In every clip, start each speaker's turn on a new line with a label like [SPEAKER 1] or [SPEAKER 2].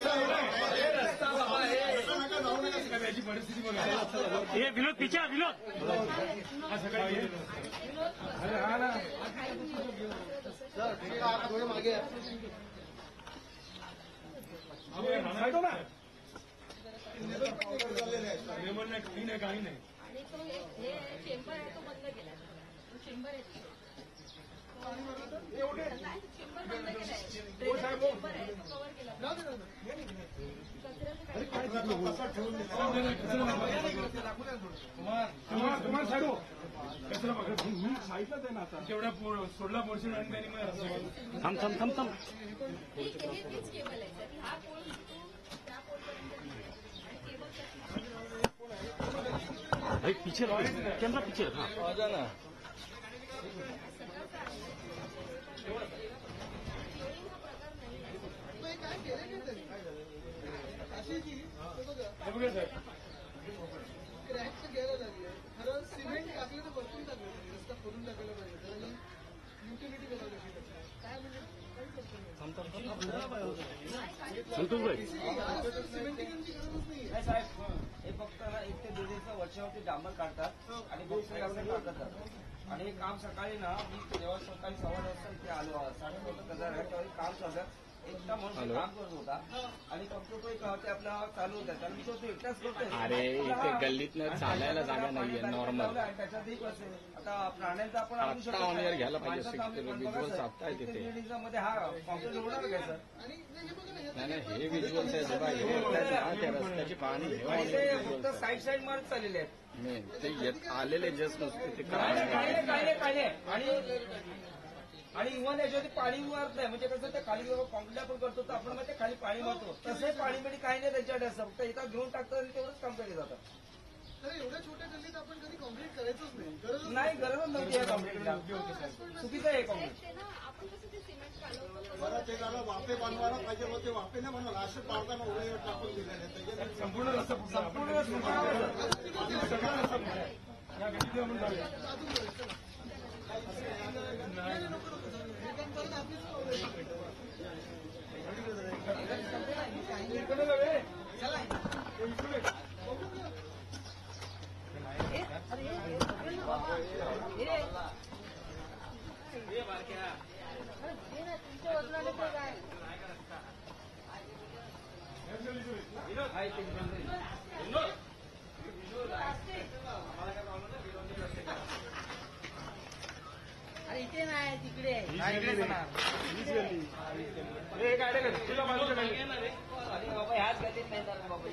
[SPEAKER 1] ये विनोद पीछे विनोद
[SPEAKER 2] थोडे मागे
[SPEAKER 1] लेमन नाही काही नाही काही नाही
[SPEAKER 3] आणि तो हे चेंबर आहे तो बंद केला चेंबर आहे चेंबर बंद केलाय चेंबर आहे तो कव्हर केला
[SPEAKER 1] तुम्हाला साडू साईडलाच आहे ना आता तेवढा सोडला पोर्शन आणि त्यांनी थांब थांब थांब थांब
[SPEAKER 3] हेच केबल आहे सर हा पोल त्या पोलपर्यंत
[SPEAKER 1] भाई पीछे कैमरा पीछे हाँ
[SPEAKER 2] आ जाना
[SPEAKER 4] क्रॅक घ्यायला लागले खरं सिमेंट टाकलं तर वरतून टाकलं पाहिजे रस्ता खोलून टाकायला पाहिजे त्याला युटिलिटी बघायला काय म्हणजे
[SPEAKER 1] संतोष भाई
[SPEAKER 4] सिमेंटिंगची गरजच नाही
[SPEAKER 2] साहेब हे फक्त 1 ते 1.5 दिवसा वर्षावरती डांबर काढतात आणि दुसऱ्या टाकत जातात आणि हे काम सकाळी ना मी जेव्हा सकाळी 8:15 वाजता इथे आलो 7:30 काम चालतं एकटा म्हणून काम करत होता आणि कम्प्युटर ते आपला चालू होता कारण मी तो एकटाच करतोय.
[SPEAKER 5] अरे इथे गल्लीतनं चालायला जागा नाहीये नॉर्मल.
[SPEAKER 2] त्याच्यातही कसं आता प्राण्यांचा आपण आणू
[SPEAKER 5] आता ऑन एअर घ्यायला पाहिजे विज्युअल्स आपताय तिथे.
[SPEAKER 2] मध्ये हा कॉम्प्युटर होणार काय सर
[SPEAKER 4] आणि हे बघा ना
[SPEAKER 5] नाही हे विज्युअल्स आहे बघा हे त्या रस्त्याची पाहणी
[SPEAKER 2] ते फक्त साईड साईड मारत चाललेले आहेत
[SPEAKER 5] नाही ते आलेले जस्ट नसते ते
[SPEAKER 2] काय नाही आणि इव्हन याच्यावरती पाणी मारत नाही म्हणजे कसं ते खाली कॉन्क्रीट आपण करतो तर आपण ते खाली पाणी मारतो तसे पाणी मध्ये काही नाही त्यांच्याकडे असं फक्त एका घेऊन टाकतं आणि तेवढंच काम केलं जातं.
[SPEAKER 4] तर एवढ्या छोट्या गल्लीत आपण कधी कॉम्प्लीट करायचंच नाही गरज
[SPEAKER 2] गरजच नव्हती या कॉन्क्रीटला चुकीचं आहे कॉन्क्रीट.
[SPEAKER 3] ते ना आपण कसं ते सिमेंट कालवतो
[SPEAKER 4] मला ते झालं वाफे बनवायला पाहिजे मग ते वाफे नाही बनवलं असे पाडताना उडे टाकून दिलेले
[SPEAKER 1] संपूर्ण रस्ता
[SPEAKER 2] संपूर्ण
[SPEAKER 1] या गल्लीत आपण जाऊया इकडे जाऊया
[SPEAKER 3] तुमच्या वजनाने ते काय अरे इथे नाही तिकडे
[SPEAKER 1] तुला बाजूला
[SPEAKER 2] बाबा ह्याच गल्लीत नाही तर बाबा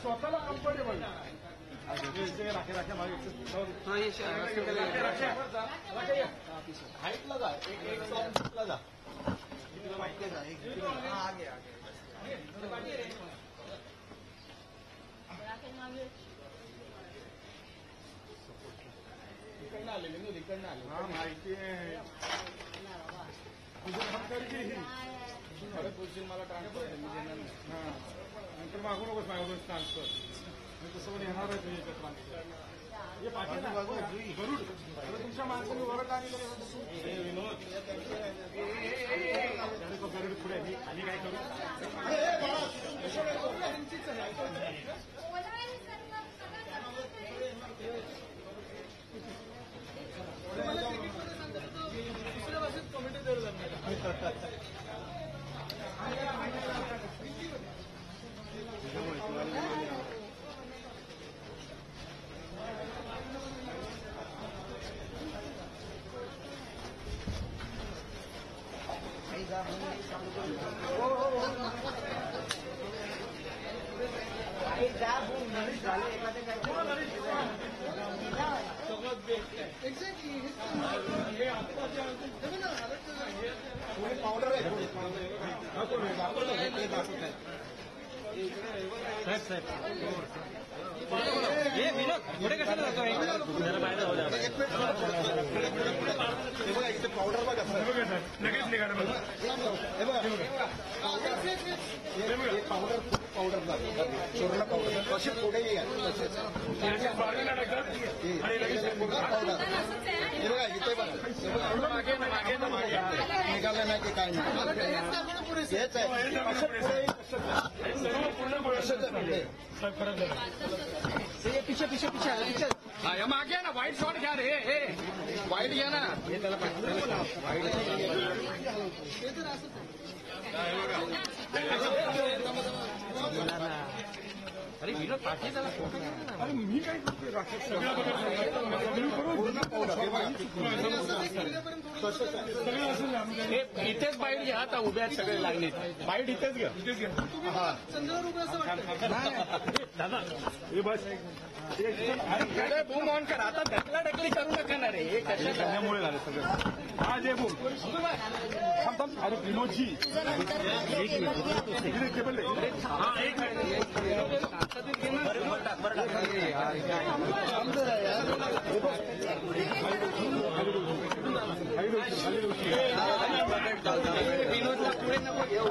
[SPEAKER 1] स्वतःला कम्फर्टेबल
[SPEAKER 4] हाईटला जा एक ला जा
[SPEAKER 1] इकडनं आलेले मी इकडनं आले माहिती आहे खरं पोझिशन मला ट्रान्सफर आहे मी देणार नाही नंतर मागू नकोस माझ्याकडून ट्रान्सफर मी तसं पण येणार आहे तुझ्या ट्रान्सफर हे पाठीला गरुड तुमच्या माणसाने वरट आणि विनोद गरुड पुढे आणि काय करू
[SPEAKER 4] दुसऱ्या भाषेत कॉमेंट द्यायला लागणार एक्झॅक्टली हे आत्ताच्या
[SPEAKER 1] पावडर आहे साहेब हे विनोद पुढे कशाला जातो
[SPEAKER 4] इथे पावडर बघा
[SPEAKER 1] लगेच निघालं
[SPEAKER 4] पावडर चोरला पावडर कशी पुढे या
[SPEAKER 1] आणि लगेच
[SPEAKER 4] पावडर हे बघा इथे बघा
[SPEAKER 1] मागे ना मागे
[SPEAKER 5] निघालं नाही की काय नाही
[SPEAKER 4] मला हेच दाखवणं पुरेसं आहे.
[SPEAKER 5] हेच आहे
[SPEAKER 1] पीछे पीछे पीछे पीछे मागे ना वाईट शॉट घ्या रे हे वाईट घ्या ना
[SPEAKER 4] हे तर असंच आहे.
[SPEAKER 2] अरे विनोद पाटील त्याला फोटो घ्या ना.
[SPEAKER 1] अरे मी काय करतोय राकेश
[SPEAKER 5] इथेच बाईट घ्या आता उभ्या आहेत सगळे लागले बाईट इथेच घ्या
[SPEAKER 4] चंद्रावर उभं असं वाटतं.
[SPEAKER 1] दादा हे बस
[SPEAKER 5] बूम ऑन करा आता ढकलाढकली करू नका ना रे हे कशा
[SPEAKER 1] त्यामुळे झालं सगळं हा जे बोल थांब थांब अरे विनोदजी टेबल हा एक
[SPEAKER 5] विनोदला पुढे नको घेऊ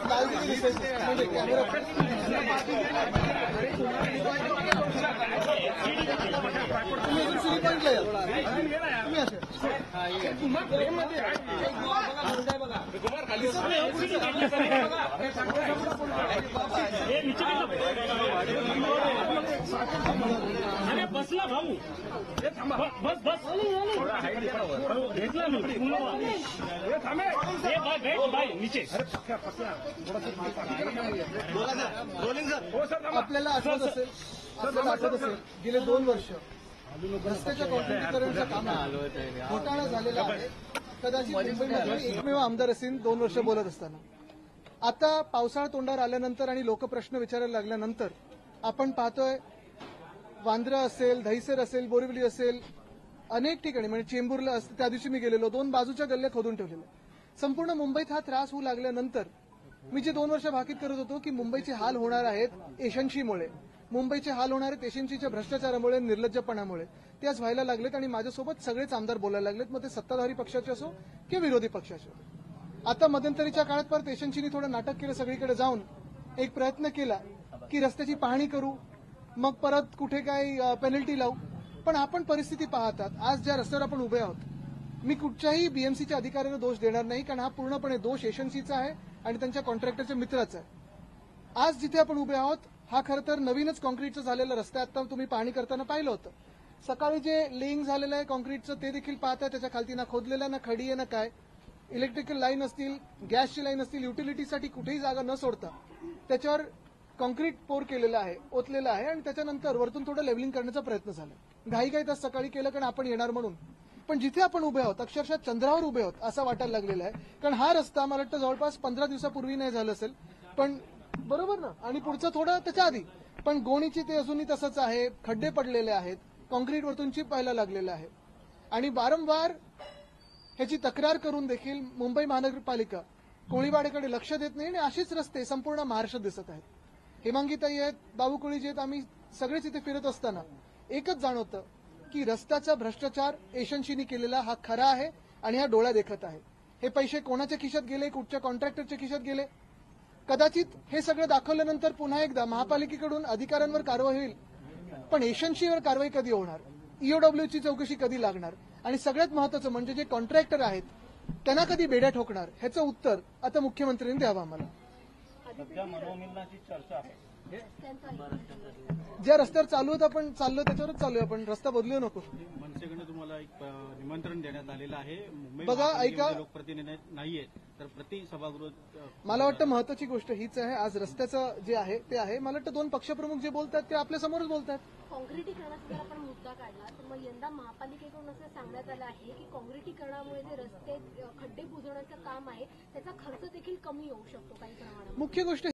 [SPEAKER 4] लालगिरी दिसायची. म्हणजे कॅमेरा तुम्ही अजून सिली पॉईंटला या. तुम्ही असे
[SPEAKER 1] अरे बसला भाऊ हे थांबा बस बस घेतला मी हे थांबे हे बैठ बाई नीचे हो सर
[SPEAKER 4] आपल्याला आठवत असेल गेले 2 वर्ष रस्त्याच्या कॉन्क्रिटीकरणच्या कामात घोटाळा झालेला आहे. कदाचित मुंबईमध्ये एकमेव आमदार असेल 2 वर्ष बोलत असताना. आता पावसाळा तोंडावर आल्यानंतर आणि लोकप्रश्न विचारायला लागल्यानंतर आपण पाहतोय वांद्रा असेल, दहिसर असेल, बोरिवली असेल, अनेक ठिकाणी म्हणजे चेंबूरला त्या दिवशी मी गेलेलो 2 बाजूच्या गल्ल्या खोदून ठेवलेल्या. संपूर्ण मुंबईत हा त्रास होऊ लागल्यानंतर मी जे 2 वर्ष भाकीत करत होतो की मुंबईचे हाल होणार आहेत एशन्सीमुळे, मुंबईचे हाल होणार आहेत एशन्सीच्या भ्रष्टाचारामुळे, निर्लज्जपणामुळे, ते आज व्हायला लागलेत आणि माझ्यासोबत सगळेच आमदार बोलायला लागलेत, मग ते सत्ताधारी पक्षाचे असो किंवा विरोधी पक्षाचे. आता मध्यंतरीच्या काळात परत एशन्सीने थोडं नाटक केलं, सगळीकडे जाऊन एक प्रयत्न केला की रस्त्याची पाहणी करू, मग परत कुठे काय पेनल्टी लावू. पण आपण परिस्थिती पाहतात आज ज्या रस्त्यावर आपण उभे आहोत, मी कुठच्याही बीएमसीच्या अधिकाऱ्याला दोष देणार नाही, कारण हा पूर्णपणे दोष एशन्सीचा आहे आणि त्यांच्या कॉन्ट्रॅक्टरच्या मित्राचा आहे. आज जिथे आपण उभे आहोत हा खरं तर नवीनच कॉन्क्रीटचा झालेला रस्ता. आता तुम्ही पाहणी करताना पाहिलं होतं, सकाळी जे लेईंग झालेलं आहे कॉन्क्रीटचं ते देखील पाहताय. त्याच्या खालती ना खोदलेला ना खडी आहे ना काय, इलेक्ट्रिकल लाईन असतील, गॅसची लाईन असतील, युटिलिटीसाठी कुठेही जागा न सोडता त्याच्यावर कॉन्क्रीट पोर केलेलं आहे, ओतलेलं आहे आणि त्याच्यानंतर वरतून थोडं लेव्हलिंग करण्याचा प्रयत्न झाला. घाईघाईत आज सकाळी केलं कारण आपण येणार म्हणून. पण जिथे आपण उभे आहोत अक्षरशः चंद्रावर उभे आहोत असं वाटायला लागलेलं आहे. कारण हा रस्ता मला वाटतं जवळपास 15 दिवसापूर्वी नाही झालं असेल, पण बरोबर ना, आणि पुढचं थोडं त्याच्या आधी, पण गोणीची ते अजूनही तसंच आहे, खड्डे पडलेले आहेत, कॉन्क्रीट वरतून चिप व्हायला लागलेलं आहे. आणि वारंवार ह्याची तक्रार करून देखील मुंबई महानगरपालिका कोळीवाड्याकडे लक्ष देत नाही आणि असेच रस्ते संपूर्ण महाराष्ट्रात दिसत आहेत. हेमांगीताई आहेत, बाबूकुळी जे आहेत, आम्ही सगळेच इथे फिरत असताना एकच जाणवतं की रस्त्याचा भ्रष्टाचार एशन्सीने केलेला हा खरा आहे आणि हा डोळा देखत आहे. हे पैसे कोणाच्या खिशात गेले, कुठच्या कॉन्ट्रॅक्टरच्या खिशात गेले, कदाचित हे सगळं दाखवल्यानंतर पुन्हा एकदा महापालिकेकडून अधिकाऱ्यांवर कारवाई होईल, पण एशन्सीवर कारवाई कधी होणार, ईओडब्ल्यूची चौकशी कधी लागणार आणि सगळ्यात महत्वाचं म्हणजे जे कॉन्ट्रॅक्टर आहेत त्यांना कधी बेड्या ठोकणार, ह्याचं उत्तर आता मुख्यमंत्र्यांनी द्यावं आम्हाला. ज्या रस्त्यावर चालू होत आपण चाललो त्याच्यावरच चालूया, आपण रस्ता बदलू नको.
[SPEAKER 6] मनसेकडे तुम्हाला एक निमंत्रण देण्यात आलेलं आहे. मुंबई
[SPEAKER 4] बघा, ऐका,
[SPEAKER 6] लोकप्रतिनिधी नाहीये तर प्रति सभागृह
[SPEAKER 4] मला वाटतं महत्वाची गोष्ट हीच आहे. आज रस्त्याचं जे आहे ते आहे. मला वाटतं 2 पक्षप्रमुख जे बोलतात ते आपल्या समोरच बोलतात.
[SPEAKER 3] काँक्रिटीकरणाचा जर आपण मुद्दा काढला तर मग यंदा महापालिकेकडून असं सांगण्यात आलं आहे की काँक्रिटीकरणामुळे जे रस्ते खड्डे बुजवण्याचं काम आहे त्याचा खर्च देखील कमी होऊ शकतो काही प्रमाणात.
[SPEAKER 4] मुख्य गोष्ट